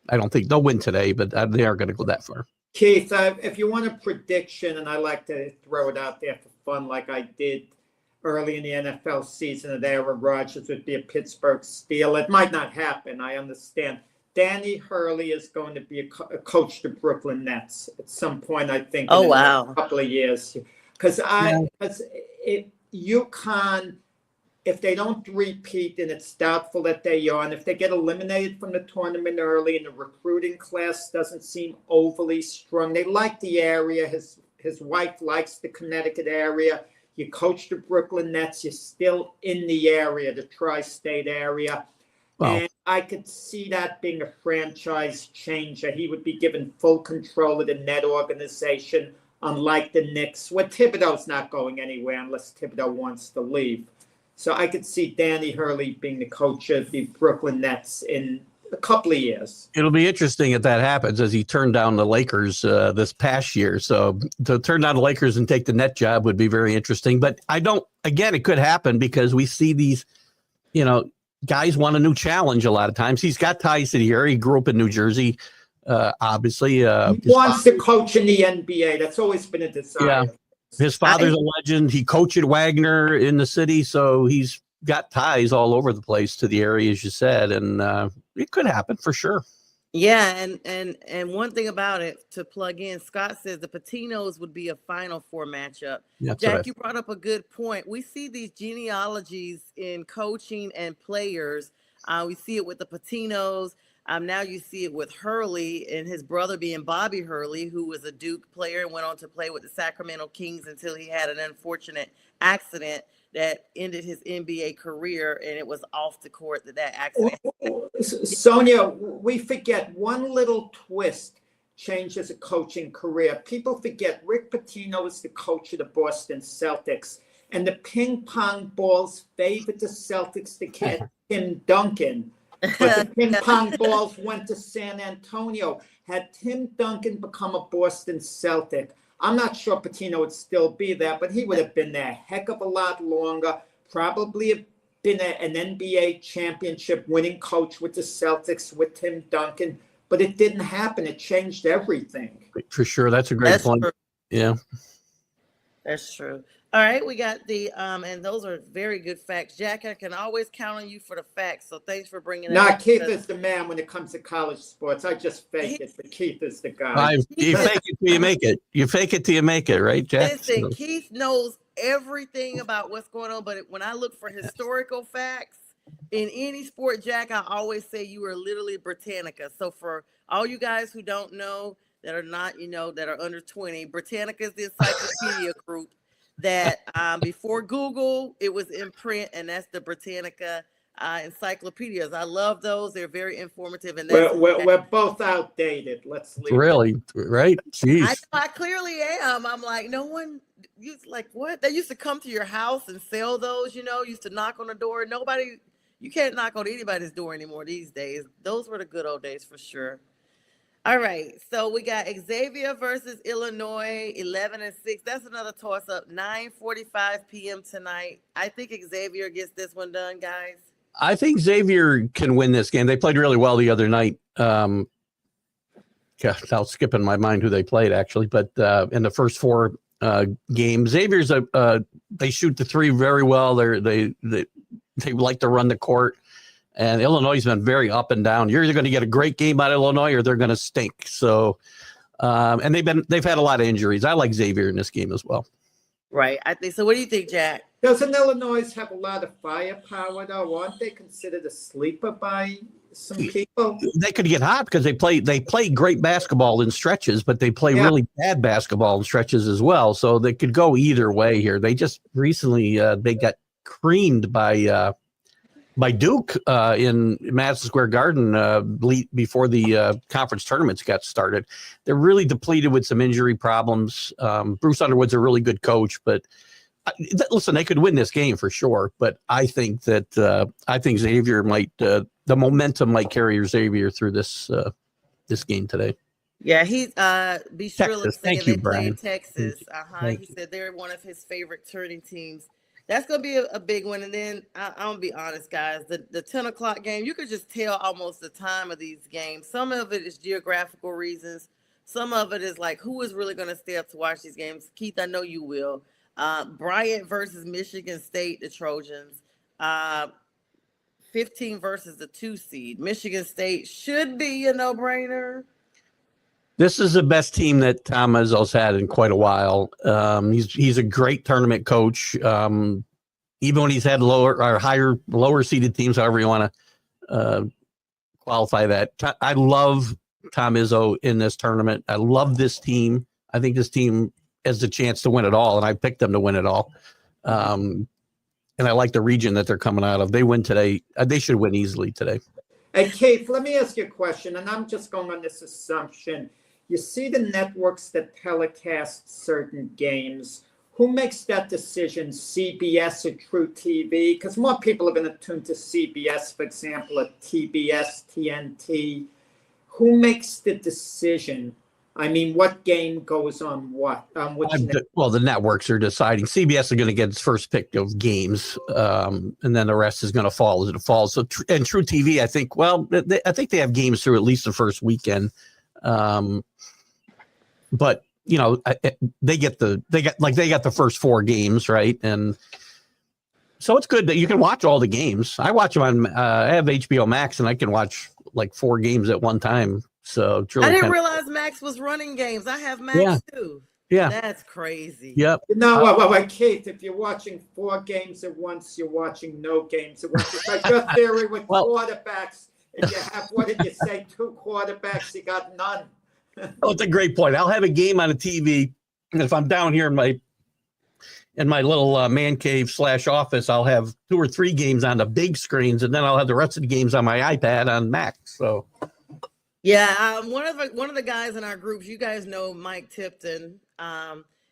I don't think they'll win today, but they aren't going to go that far. Keith, if you want a prediction, and I like to throw it out there for fun like I did early in the NFL season that Aaron Rodgers would be a Pittsburgh Steeler. It might not happen, I understand. Danny Hurley is going to be a coach to Brooklyn Nets at some point, I think, in a couple of years. Because UConn, if they don't repeat, and it's doubtful that they are, and if they get eliminated from the tournament early and the recruiting class doesn't seem overly strong, they like the area. His wife likes the Connecticut area. You coach the Brooklyn Nets, you're still in the area, the tri-state area. Wow. And I could see that being a franchise changer. He would be given full control of the net organization, unlike the Knicks, where Thibodeau's not going anywhere unless Thibodeau wants to leave. So I could see Danny Hurley being the coach of the Brooklyn Nets in a couple of years. It'll be interesting if that happens, as he turned down the Lakers this past year. So to turn down the Lakers and take the net job would be very interesting. But again, it could happen because we see these, guys want a new challenge a lot of times. He's got ties to the area. He grew up in New Jersey, obviously. He wants to coach in the NBA. That's always been a desire. Yeah. His father's a legend. He coached at Wagner in the city, so he's got ties all over the place to the area, as you said, and it could happen for sure. Yeah, and one thing about it, to plug in, Scott says the Patinos would be a Final Four matchup. That's Jack, you brought up a good point. We see these genealogies in coaching and players. We see it with the Patinos. Now you see it with Hurley and his brother being Bobby Hurley, who was a Duke player and went on to play with the Sacramento Kings until he had an unfortunate accident that ended his NBA career, and it was off the court that accident. Sonia, we forget one little twist changes a coaching career. People forget Rick Pitino was the coach of the Boston Celtics, and the ping pong balls favored the Celtics to get Tim Duncan. But the ping pong balls went to San Antonio. Had Tim Duncan become a Boston Celtic, I'm not sure Pitino would still be there, but he would have been there a heck of a lot longer, probably have been an NBA championship winning coach with the Celtics with Tim Duncan, but it didn't happen. It changed everything. For sure. That's a great point. True. Yeah. That's true. All right, we got the and those are very good facts. Jack, I can always count on you for the facts, so thanks for bringing that up. Keith is the man when it comes to college sports. I just fake it, but Keith is the guy. You fake it till you make it. You fake it till you make it, right, Jack? Listen, Keith knows everything about what's going on, but when I look for historical facts in any sport, Jack, I always say you are literally Britannica. So for all you guys who don't know, that are not, that are under 20, Britannica is the encyclopedia group that before Google, it was in print, and that's the Britannica encyclopedias. I love those. They're very informative. And we're both outdated. Let's leave. Really? Right? Jeez. I clearly am. I'm like, no one, like, what? They used to come to your house and sell those, used to knock on the door. You can't knock on anybody's door anymore these days. Those were the good old days for sure. All right, so we got Xavier versus Illinois, 11-6. That's another toss-up, 9:45 p.m. tonight. I think Xavier gets this one done, guys. I think Xavier can win this game. They played really well the other night. Now it's skipping my mind who they played, actually. But in the first four games, Xavier's they shoot the three very well. They like to run the court. And Illinois has been very up and down. You're either going to get a great game out of Illinois or they're going to stink. So, and they've had a lot of injuries. I like Xavier in this game as well. Right. I think so. What do you think, Jack? Doesn't Illinois have a lot of firepower, though? Aren't they considered a sleeper by some people? They could get hot because they play great basketball in stretches, but they play really bad basketball in stretches as well. So they could go either way here. They just recently they got creamed by Duke in Madison Square Garden before the conference tournaments got started. They're really depleted with some injury problems. Bruce Underwood's a really good coach, but listen, they could win this game for sure. But I think that Xavier might the momentum might carry Xavier through this game today. Yeah, he's be sure to say they play in Texas. He said they're one of his favorite turning teams. That's going to be a big one. And then I'm going to be honest, guys, the 10 o'clock game, you could just tell almost the time of these games. Some of it is geographical reasons. Some of it is like, who is really going to stay up to watch these games? Keith, I know you will. Bryant versus Michigan State, the Trojans. 15 versus the 2 seed. Michigan State should be a no-brainer. This is the best team that Tom Izzo's had in quite a while. He's a great tournament coach. Even when he's had lower seeded teams, however you want to qualify that. I love Tom Izzo in this tournament. I love this team. I think this team has the chance to win it all, and I picked them to win it all. And I like the region that they're coming out of. They win today. They should win easily today. Hey, Keith, let me ask you a question, and I'm just going on this assumption. You see the networks that telecast certain games. who makes that decision, CBS or True TV? Because more people are going to tune to CBS, for example, or TBS, TNT. Who makes the decision? I mean, what game goes on what? Well, the networks are deciding. CBS is going to get its first pick of games, and then the rest is going to fall as it falls. So, and True TV, I think. Well, I think they have games through at least the first weekend, but you know, they got the first 4 games, right? And so it's good that you can watch all the games. I watch them on. I have HBO Max, and I can watch like 4 games at one time. So I didn't realize Max was running games. I have Max too. Yeah, that's crazy. Yep. No, Keith, if you're watching 4 games at once, you're watching no games at once. It's like your theory with quarterbacks. If you have, what did you say, 2 quarterbacks, you got none. Oh, it's a great point. I'll have a game on a TV, and if I'm down here in my little man cave / office, I'll have 2 or 3 games on the big screens, and then I'll have the rest of the games on my iPad on Mac. So, yeah, one of the guys in our groups, you guys know Mike Tipton.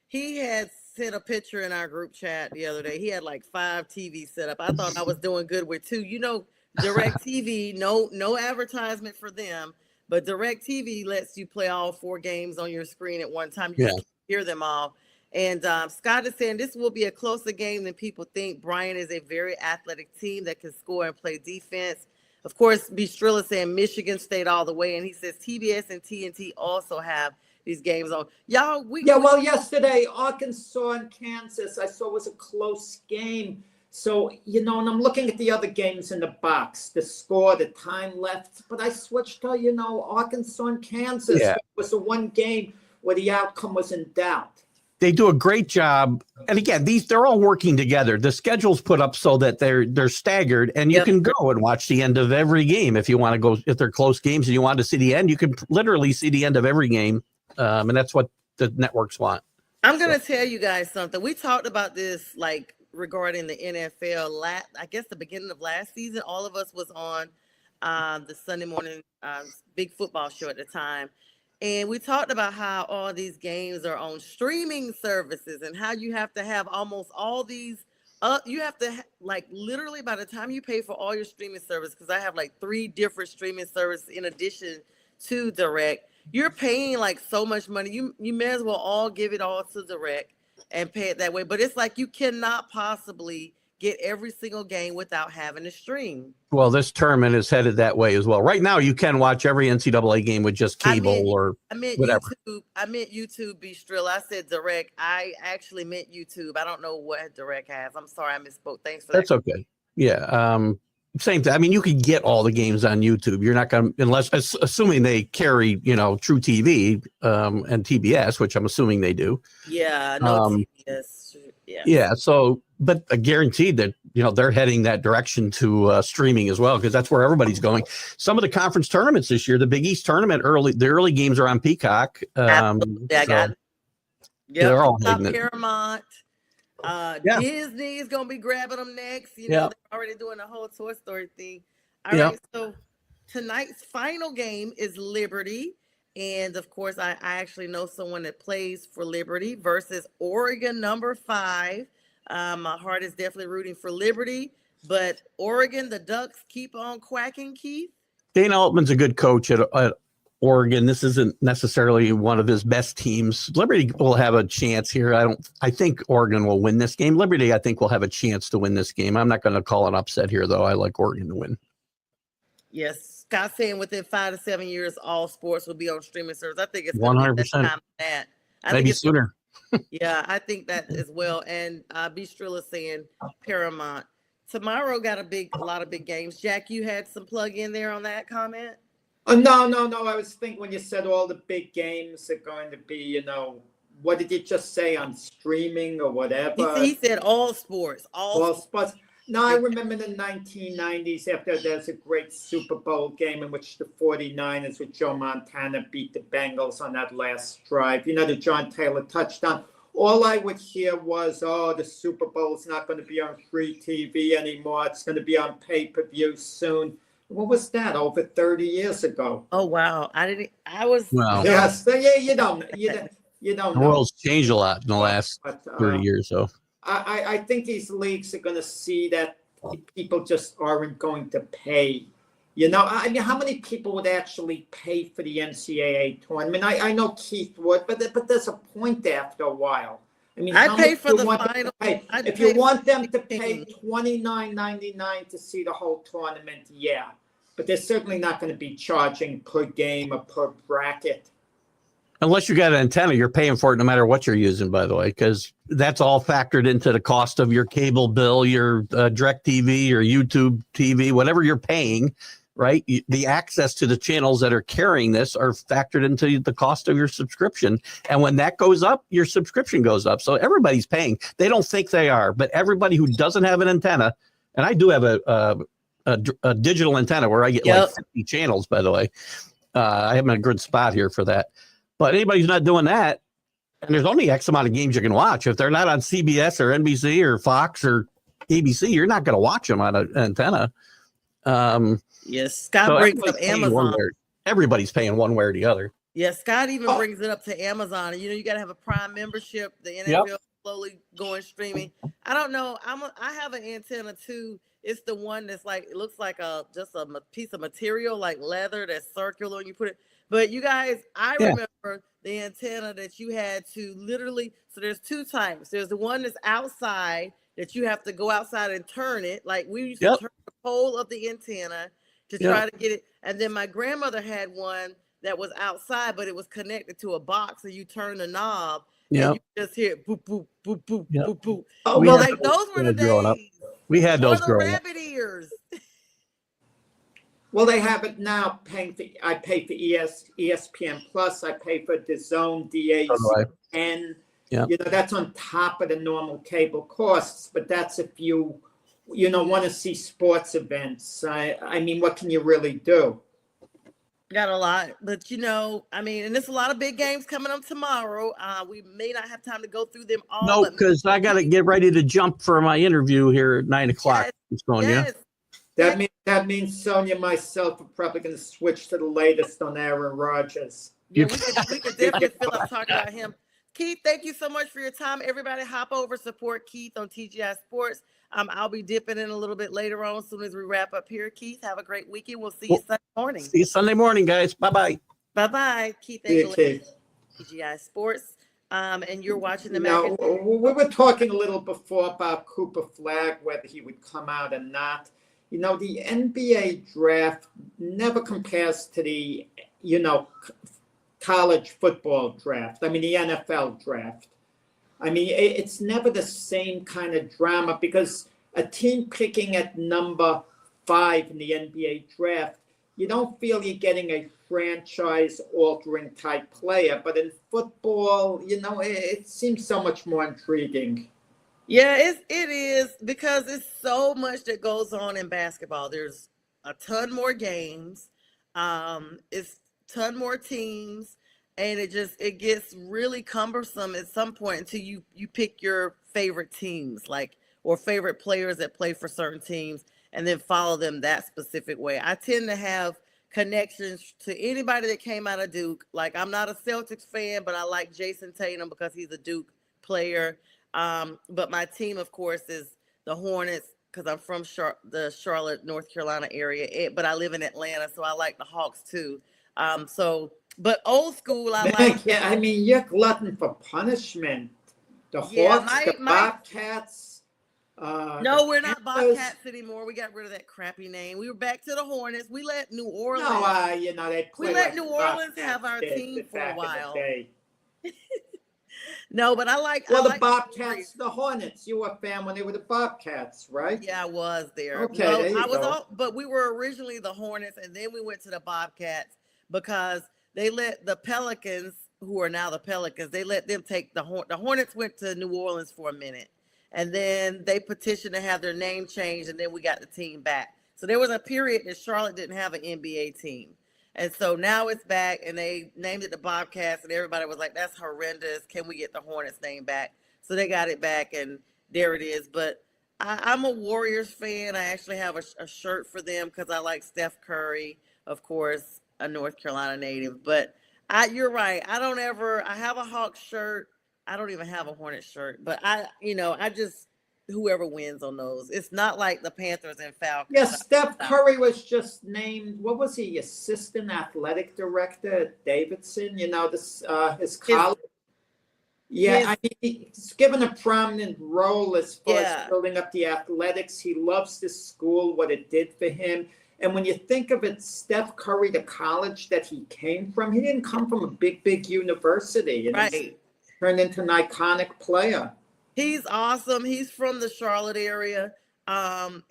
He had sent a picture in our group chat the other day. He had like 5 TVs set up. I thought I was doing good with 2. You know, DirecTV, no advertisement for them, but DirecTV lets you play all 4 games on your screen at one time. You can hear them all. And Scott is saying this will be a closer game than people think. Bryant is a very athletic team that can score and play defense. Of course, Bistrilla saying Michigan State all the way. And he says TBS and TNT also have these games on. Y'all, well, yesterday, Arkansas and Kansas, I saw was a close game. So, you know, and I'm looking at the other games in the box, the score, the time left. But I switched to, you know, Arkansas and Kansas. Yeah. It was the one game where the outcome was in doubt. They do a great job. And again, they're all working together. The schedule's put up so that they're staggered, and you can go and watch the end of every game if you want to go. If they're close games and you want to see the end, you can literally see the end of every game. And that's what the networks want. I'm going to tell you guys something. We talked about this like regarding the NFL. I guess the beginning of last season, all of us was on the Sunday morning big football show at the time. And we talked about how all these games are on streaming services and how you have to have almost all these. You have to like literally by the time you pay for all your streaming service, because I have like 3 different streaming services in addition to Direct. You're paying like so much money. You may as well all give it all to Direct and pay it that way. But it's like you cannot possibly get every single game without having to stream. Well, this tournament is headed that way as well. Right now, you can watch every NCAA game with just cable or whatever. YouTube. I meant YouTube, Bistrilla. I said Direct. I actually meant YouTube. I don't know what Direct has. I'm sorry, I misspoke. Thanks for that. That's okay. Yeah. Same thing. I mean, you can get all the games on YouTube. You're not going to, assuming they carry, you know, True TV and TBS, which I'm assuming they do. Yeah, no TBS. Yeah. So, but I guaranteed that, you know, they're heading that direction to streaming as well, because that's where everybody's going. Some of the conference tournaments this year, the Big East tournament, the early games are on Peacock. Absolutely. I got it. Yeah, they're all Paramount. Disney is gonna be grabbing them next. You know, they're already doing the whole Toy Story thing. All right, so tonight's final game is Liberty, and of course, I actually know someone that plays for Liberty versus Oregon number 5. My heart is definitely rooting for Liberty, but Oregon, the Ducks keep on quacking. Keith, Dana Altman's a good coach at Oregon. This isn't necessarily one of his best teams. Liberty will have a chance here. I think Oregon will win this game. Liberty, I think, will have a chance to win this game. I'm not going to call an upset here, though. I like Oregon to win. Yes, Scott saying within 5 to 7 years, all sports will be on streaming service. I think it's 100%. Maybe sooner. Yeah, I think that as well. And Bistrilla saying Paramount. Tomorrow got a lot of big games. Jack, you had some plug in there on that comment? No. I was thinking when you said all the big games are going to be, you know, what did you just say, on streaming or whatever? He said all sports. All sports. No, I remember the 1990s after there's a great Super Bowl game in which the 49ers with Joe Montana beat the Bengals on that last drive. You know, the John Taylor touchdown. All I would hear was, the Super Bowl is not going to be on free TV anymore. It's going to be on pay-per-view soon. What was that? Over 30 years ago. Oh, wow. I was. Wow. Yes. Yeah, you don't. you don't The know. world's changed a lot in the last But, 30 years. So I think these leagues are going to see that people just aren't going to pay. You know, I mean, how many people would actually pay for the NCAA tournament? I know Keith would, but there's a point after a while. I mean, I'd how pay much for you the want them to final. pay? I'd If you pay want them to 16. pay $29.99 to see the whole tournament, yeah. But they're certainly not going to be charging per game or per bracket. unless you got an antenna, you're paying for it no matter what you're using, by the way, because that's all factored into the cost of your cable bill, your direct TV, your YouTube TV, whatever you're paying, right? The access to the channels that are carrying this are factored into the cost of your subscription. And when that goes up, your subscription goes up. So everybody's paying. They don't think they are, but everybody who doesn't have an antenna, and I do have a digital antenna where I get like 50 channels, by the way. I am in a good spot here for that. But anybody who's not doing that, and there's only X amount of games you can watch. If they're not on CBS or NBC or Fox or ABC, you're not going to watch them on an antenna. Yes, Scott So brings up Amazon. Everybody's paying one way or the other. Yeah, Scott even brings it up to Amazon. You know, you got to have a Prime membership. The NFL slowly going streaming. I don't know. I have an antenna too. It's the one that's like, it looks like just a piece of material, like leather that's circular, and you put it. But you guys, I remember the antenna that you had to literally. So there's two types. There's the one that's outside that you have to go outside and turn it. Like we used to turn the pole of the antenna to try to get it. And then my grandmother had one that was outside, but it was connected to a box, and you turn the knob. And you just hear boop, boop, boop, boop, boop, boop. Oh, well, like those were the days. We had those growing up. Rabbit ears. Well, they have it now. I pay for ESPN Plus. I pay for DAZN, DAZN. You know, that's on top of the normal cable costs. But that's if you want to see sports events. I mean, what can you really do? Got a lot, but I mean, and there's a lot of big games coming up tomorrow. We may not have time to go through them all. No, because I got to get ready to jump for my interview here at 9:00. Yes. That means Sonia and myself are probably going to switch to the latest on Aaron Rodgers. Yeah, we could definitely fill up talking about him. Keith, thank you so much for your time. Everybody hop over, support Keith on TGI Sports. I'll be dipping in a little bit later on as soon as we wrap up here. Keith, have a great weekend. We'll see you Sunday morning. See you Sunday morning, guys. Bye-bye. Bye-bye. Keith TGI Sports. And you're watching the match. We were talking a little before about Cooper Flagg, whether he would come out or not. You know, the NBA draft never compares to the, college football draft. I mean, the NFL draft. I mean, it's never the same kind of drama because a team picking at number 5 in the NBA draft, you don't feel you're getting a franchise-altering type player. But in football, it seems so much more intriguing. Yeah, it is because it's so much that goes on in basketball. There's a ton more games. It's a ton more teams. And it gets really cumbersome at some point until you pick your favorite teams, or favorite players that play for certain teams, and then follow them that specific way. I tend to have connections to anybody that came out of Duke. Like, I'm not a Celtics fan, but I like Jason Tatum because he's a Duke player. But my team, of course, is the Hornets because I'm from the Charlotte, North Carolina area, but I live in Atlanta, so I like the Hawks too. But old school, Yeah, I mean, you're glutton for punishment. The Hawks, the Bobcats. No, we're not Bobcats anymore. We got rid of that crappy name. We were back to the Hornets. We let New Orleans. No, they play we let like New Orleans have our team for a while. No, but I like. Well, the Bobcats, the Hornets. You were a fan when they were the Bobcats, right? Yeah, I was there. Okay, there you go. But we were originally the Hornets, and then we went to the Bobcats because they let the Pelicans, who are now the Pelicans, they let them take the Hornets went to New Orleans for a minute, and then they petitioned to have their name changed, and then we got the team back. So there was a period that Charlotte didn't have an NBA team. And so now it's back, and they named it the Bobcats, and everybody was like, that's horrendous. Can we get the Hornets name back? So they got it back, and there it is. But I'm a Warriors fan. I actually have a shirt for them because I like Steph Curry, of course, a North Carolina native. But You're right. I have a Hawks shirt. I don't even have a Hornet shirt, but I just, whoever wins on those. It's not like the Panthers and Falcons. Yes, Steph Curry was just named, what was he, assistant athletic director at Davidson, his college. Yeah, I mean, he's given a prominent role as far as building up the athletics. He loves this school, what it did for him. And when you think of it, Steph Curry, the college that he came from, he didn't come from a big university. And he's turned into an iconic player. He's awesome. He's from the Charlotte area. And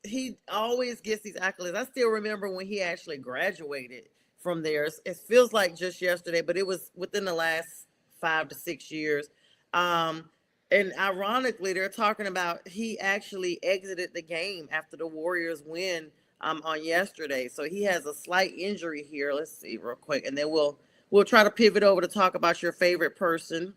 he always gets these accolades. I still remember when he actually graduated from there. It feels like just yesterday, but it was within the last 5 to 6 years. And ironically, they're talking about he actually exited the game after the Warriors win on yesterday. So he has a slight injury here. Let's see real quick. And then we'll try to pivot over to talk about your favorite person.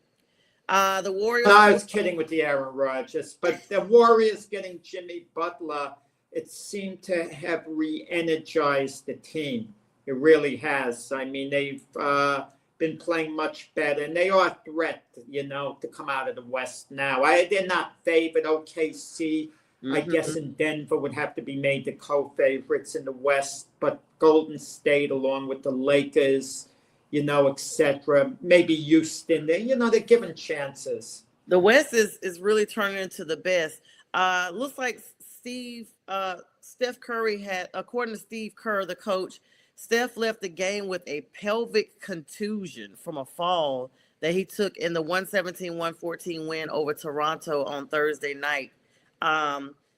The Warriors. I was kidding with the Aaron Rodgers, but the Warriors getting Jimmy Butler, it seemed to have re-energized the team. It really has. I mean, they've been playing much better, and they are a threat, to come out of the West now. They're not favored. OKC, I guess, in Denver would have to be made the co-favorites in the West, but Golden State, along with the Lakers, etc. Maybe Houston, they're given chances. The West is really turning into the best. Looks like Steph Curry had, according to Steve Kerr, the coach, Steph left the game with a pelvic contusion from a fall that he took in the 117-114 win over Toronto on Thursday night.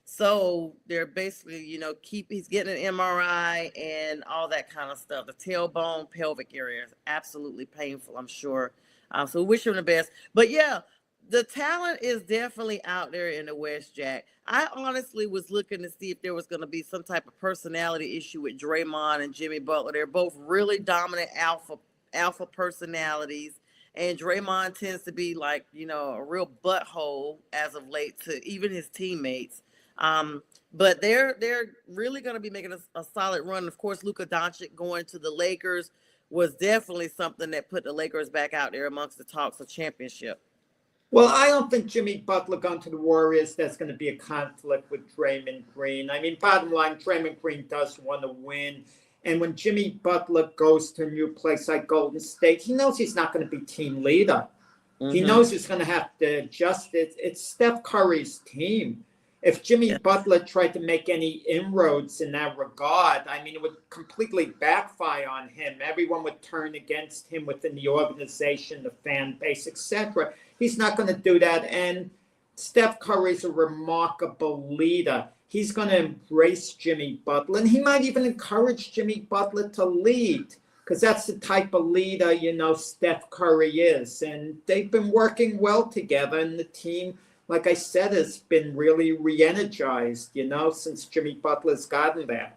So they're basically, he's getting an MRI and all that kind of stuff. The tailbone, pelvic area is absolutely painful, I'm sure. So we wish him the best. But yeah, the talent is definitely out there in the West, Jack. I honestly was looking to see if there was going to be some type of personality issue with Draymond and Jimmy Butler. They're both really dominant alpha personalities. And Draymond tends to be like, a real butthole as of late to even his teammates. But they're really going to be making a solid run. Of course, Luka Doncic going to the Lakers was definitely something that put the Lakers back out there amongst the talks of championship. Well, I don't think Jimmy Butler going to the Warriors, there's going to be a conflict with Draymond Green. I mean, bottom line, Draymond Green does want to win. And when Jimmy Butler goes to a new place like Golden State, he knows he's not going to be team leader. He knows he's going to have to adjust it. It's Steph Curry's team. If Jimmy Butler tried to make any inroads in that regard, I mean, it would completely backfire on him. Everyone would turn against him within the organization, the fan base, etc. He's not going to do that. And Steph Curry's a remarkable leader. He's going to embrace Jimmy Butler, and he might even encourage Jimmy Butler to lead, because that's the type of leader, Steph Curry is. And they've been working well together, and the team, like I said, has been really re-energized, since Jimmy Butler's gotten there.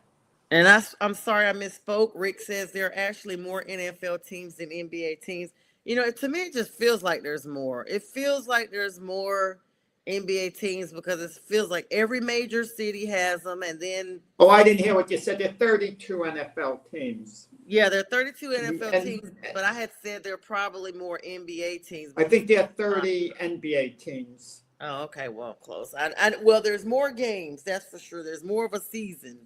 And I'm sorry I misspoke. Rick says there are actually more NFL teams than NBA teams. To me, it just feels like there's more. It feels like there's more NBA teams because it feels like every major city has them. And then... Oh, I didn't hear what you said. There are 32 NFL teams. Yeah, there are 32 NFL teams, but I had said there are probably more NBA teams. I think there are 30 NBA teams. Oh, okay. Well, close. Well, there's more games. That's for sure. There's more of a season.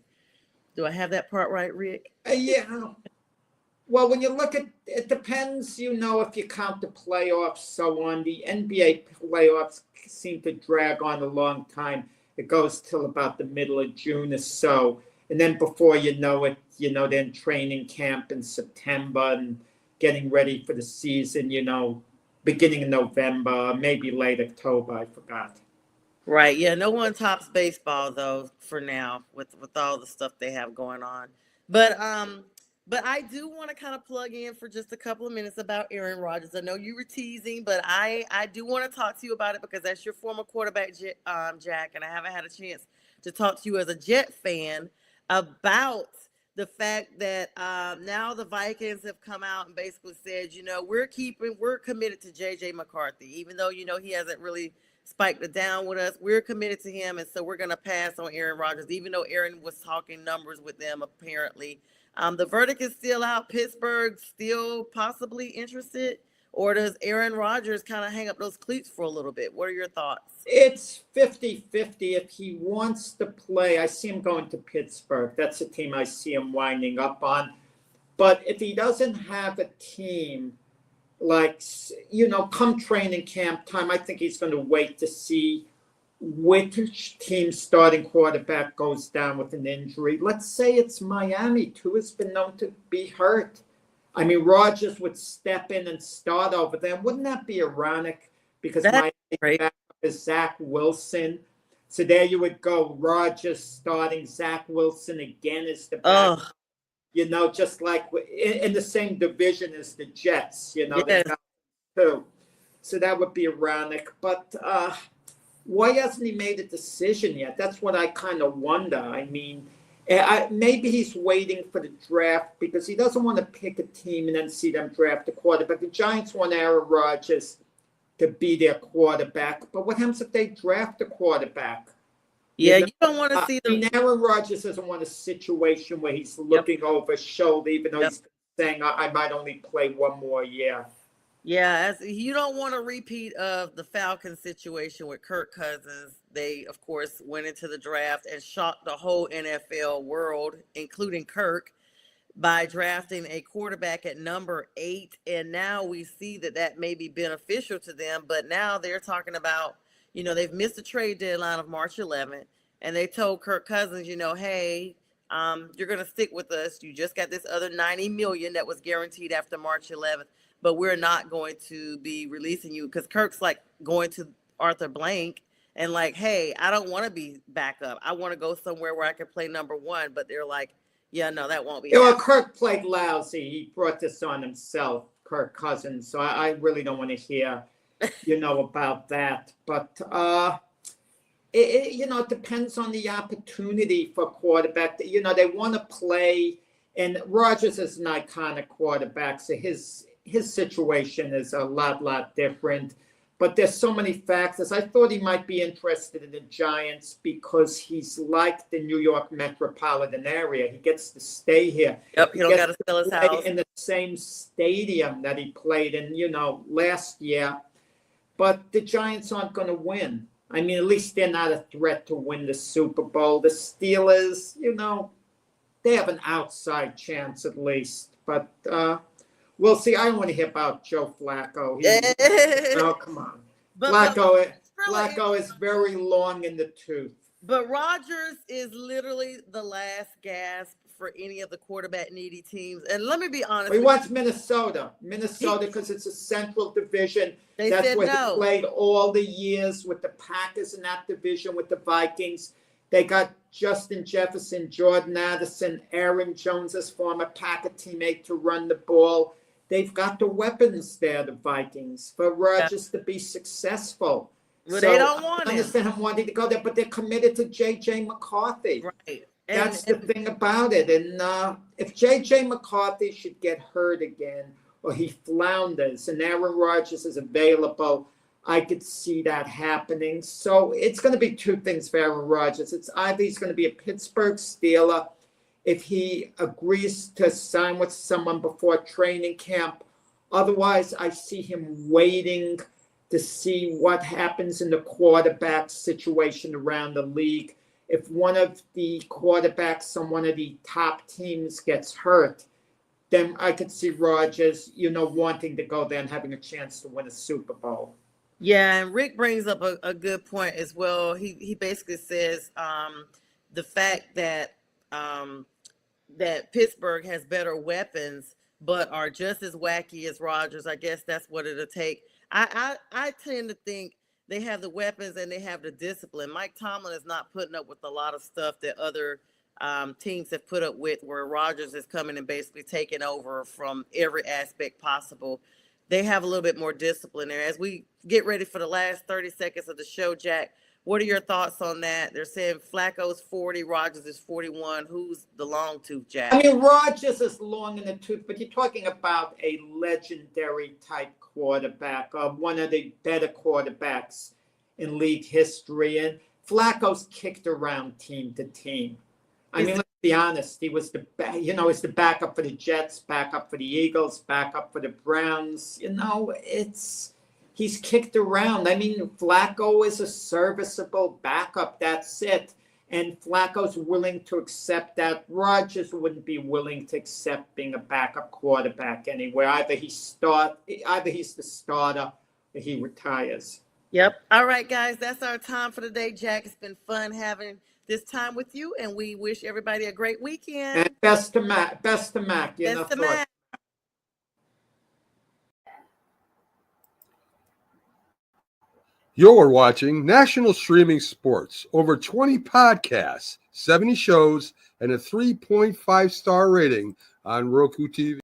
Do I have that part right, Rick? Yeah. Well, when you look at it, depends, if you count the playoffs, so on. The NBA playoffs seem to drag on a long time. It goes till about the middle of June or so. And then before you know it, then training camp in September and getting ready for the season, beginning of November, maybe late October, I forgot. Right. Yeah, no one tops baseball, though, for now, with all the stuff they have going on. But I do want to kind of plug in for just a couple of minutes about Aaron Rodgers. I know you were teasing, but I do want to talk to you about it because that's your former quarterback, Jack, and I haven't had a chance to talk to you as a Jet fan about the fact that now the Vikings have come out and basically said, we're committed to J.J. McCarthy, even though, he hasn't really spiked it down with us. We're committed to him, and so we're going to pass on Aaron Rodgers, even though Aaron was talking numbers with them apparently. The verdict is still out. Pittsburgh still possibly interested, or does Aaron Rodgers kind of hang up those cleats for a little bit? What are your thoughts? It's 50-50. If he wants to play, I see him going to Pittsburgh. That's a team I see him winding up on. But if he doesn't have a team, like, come training camp time, I think he's going to wait to see which team's starting quarterback goes down with an injury. Let's say it's Miami. Tua's been known to be hurt. I mean, Rodgers would step in and start over there. Wouldn't that be ironic? Because Miami backup is Zach Wilson. So there you would go. Rodgers starting, Zach Wilson again is the backup. Just like in the same division as the Jets, Yes. too. So that would be ironic. But why hasn't he made a decision yet? That's what I kind of wonder. I mean, maybe he's waiting for the draft because he doesn't want to pick a team and then see them draft a quarterback. The Giants want Aaron Rodgers to be their quarterback. But what happens if they draft a quarterback? Yeah, you don't want to see them. Aaron Rodgers doesn't want a situation where he's looking over his shoulder, even though he's saying, I might only play one more year. Yeah, you don't want a repeat of the Falcons situation with Kirk Cousins. They, of course, went into the draft and shocked the whole NFL world, including Kirk, by drafting a quarterback at number 8. And now we see that may be beneficial to them. But now they're talking about, they've missed the trade deadline of March 11th. And they told Kirk Cousins, hey, you're going to stick with us. You just got this other $90 million that was guaranteed after March 11th. But we're not going to be releasing you, because Kirk's like going to Arthur Blank and like, hey, I don't want to be backup. I want to go somewhere where I can play number 1. But they're like, yeah, no, that won't be. Well, Kirk played lousy. He brought this on himself, Kirk Cousins. So I really don't want to hear, about that. But, it depends on the opportunity for quarterback. They want to play. And Rodgers is an iconic quarterback. So his situation is a lot different, but there's so many factors. I thought he might be interested in the Giants because he's like the New York metropolitan area. He gets to stay here. Yep, he don't got to sell his house. In the same stadium that he played in, last year. But the Giants aren't going to win. I mean, at least they're not a threat to win the Super Bowl. The Steelers, they have an outside chance at least. But, we'll see. I don't want to hear about Joe Flacco. Oh, come on. Flacco is very long in the tooth. But Rodgers is literally the last gasp for any of the quarterback needy teams. And let me be honest. He wants Minnesota. Because it's a central division. That's where he played all the years with the Packers in that division with the Vikings. They got Justin Jefferson, Jordan Addison, Aaron Jones as former Packer teammate to run the ball. They've got the weapons there, the Vikings, for Rodgers to be successful. Well, they don't want him. I understand him wanting to go there, but they're committed to J.J. McCarthy. Right. That's the thing about it. And if J.J. McCarthy should get hurt again or he flounders and Aaron Rodgers is available, I could see that happening. So it's going to be two things for Aaron Rodgers. It's either he's going to be a Pittsburgh Steeler if he agrees to sign with someone before training camp. Otherwise, I see him waiting to see what happens in the quarterback situation around the league. If one of the quarterbacks on one of the top teams gets hurt, then I could see Rodgers, wanting to go there and having a chance to win a Super Bowl. Yeah, and Rick brings up a good point as well. He basically says the fact that that Pittsburgh has better weapons but are just as wacky as Rodgers. I guess that's what it'll take. I tend to think they have the weapons and they have the discipline. Mike Tomlin is not putting up with a lot of stuff that other teams have put up with, where Rodgers is coming and basically taking over from every aspect possible. They have a little bit more discipline there. As we get ready for the last 30 seconds of the show, Jack, what are your thoughts on that? They're saying Flacco's 40, Rodgers is 41. Who's the long tooth, Jack? I mean, Rodgers is long in the tooth, but you're talking about a legendary type quarterback, one of the better quarterbacks in league history. And Flacco's kicked around team to team. I mean, let's be honest. He was he's the backup for the Jets, backup for the Eagles, backup for the Browns. He's kicked around. I mean, Flacco is a serviceable backup. That's it. And Flacco's willing to accept that. Rodgers wouldn't be willing to accept being a backup quarterback anywhere. Either he's the starter or he retires. Yep. All right, guys, that's our time for today. Jack, it's been fun having this time with you, and we wish everybody a great weekend. And best to Mac. Best to Mac. You're watching National Streaming Sports. Over 20 podcasts, 70 shows, and a 3.5-star rating on Roku TV.